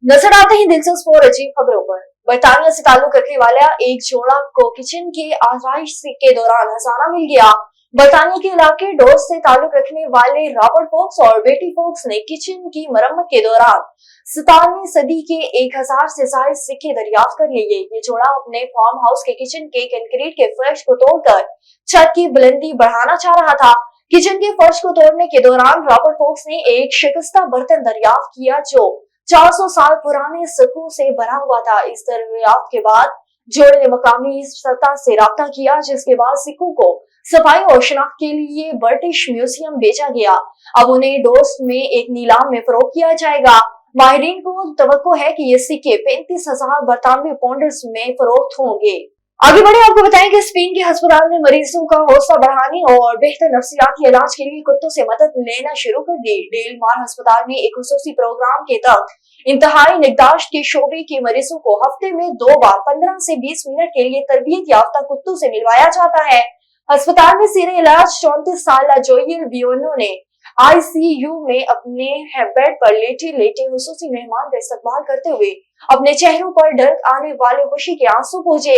नजर आते हैं दिलचस्प और अजीब खबरों पर। बरतानिया से ताल्लुक रखने वाला एक जोड़ा को किचन के आजमाइश के दौरान हंसाना मिल गया। बरतानिया के इलाके डोस से ताल्लुक रखने वाले रॉबर्ट फोक्स और बेटी फोक्स ने किचन की मरम्मत के दौरान 17वीं सदी के 1000 से ज्यादा सिक्के दरियाफ्त कर लिए। ये जोड़ा अपने फार्म हाउस के किचन के कंक्रीट के फर्श को तोड़कर छत की बुलंदी बढ़ाना चाह रहा था। किचन के फर्श को तोड़ने के दौरान रॉबर्ट फोक्स ने एक शिकस्ता बर्तन दरियाफ्त किया जो 400 साल पुराने सिक्कों से भरा हुआ था। इस दरियाफ्त के बाद जोड़े ने मकामी सत्ता से राब्ता किया, जिसके बाद सिक्कों को सफाई और शनाख्त के लिए ब्रिटिश म्यूजियम भेजा गया। अब उन्हें डोस में एक नीलाम में फरोख्त किया जाएगा। माहिरीन को तवक्को है कि ये सिक्के 35,000 बरतानवी पाउंड्स में फरोख्त होंगे। आगे बढ़े आपको बताएं कि स्पेन के अस्पताल में मरीजों का हौसला बढ़ाने और बेहतर नफ्सियाती इलाज के लिए कुत्तों से मदद लेना शुरू कर दी। डेल मार अस्पताल में एक खुसूसी प्रोग्राम के तहत इंतहाई निगहदाश्त के शोबे के मरीजों को हफ्ते में 2 बार 15 से 20 मिनट के लिए तरबियत याफ्ता कुत्तों से मिलवाया जाता है। अस्पताल में सीरे इलाज 34 साल जोयल बियोनो ने आईसीयू में अपने बेड पर लेटे लेटे खुसूसी मेहमान का इस्तकबाल करते हुए अपने चेहरों पर डर आने वाले खुशी के आंसू पोंछे।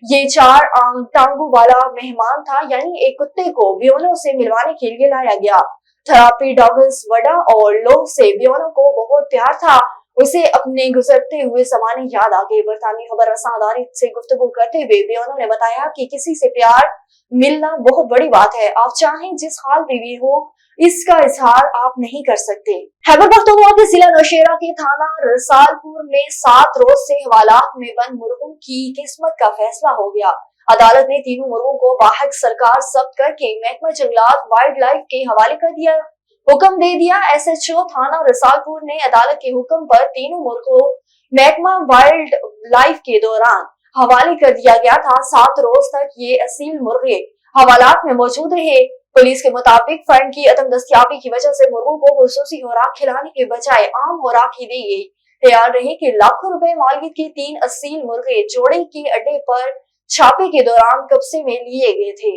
ये 4 टांगों वाला मेहमान था, यानी एक कुत्ते को बियोनो से मिलवाने के लिए लाया गया। थेरापी डॉगस वडा और लोग से बियोनो को बहुत प्यार था। उसे अपने गुजरते हुए जमाने याद आ गए। बरतानी खबर रसादारी से गुफ्तगू करते हुए बियोनो ने बताया कि किसी से प्यार मिलना बहुत बड़ी बात है। आप चाहें जिस हाल में भी हो, इसका इजहार आप नहीं कर सकते। खैबर पख्तूनख्वा के जिला नौशेरा के थाना रसालपुर में 7 रोज से हवालात में बंद मुर्गों की किस्मत का फैसला हो गया। अदालत ने तीनों मुर्गों को बाहक सरकार जब्त करके महकमा जंगलात वाइल्ड लाइफ के हवाले कर दिया। हुक्म दे दिया। एसएचओ थाना रसालपुर ने अदालत के हुक्म पर तीनों मुर्गों महकमा वाइल्ड लाइफ के दौरान हवाले कर दिया गया था। 7 रोज तक ये असील मुर्गे हवालात में मौजूद रहे। पुलिस के मुताबिक फंड की अदम दस्तियाबी की वजह से मुर्गों को खुसूसी खुराक खिलाने के बजाय आम खुराक ही दी गई। तैयार रहे कि लाखों रुपए मालियत के 3 असील मुर्गे जोड़े के अड्डे पर छापे के दौरान कब्जे में लिए गए थे।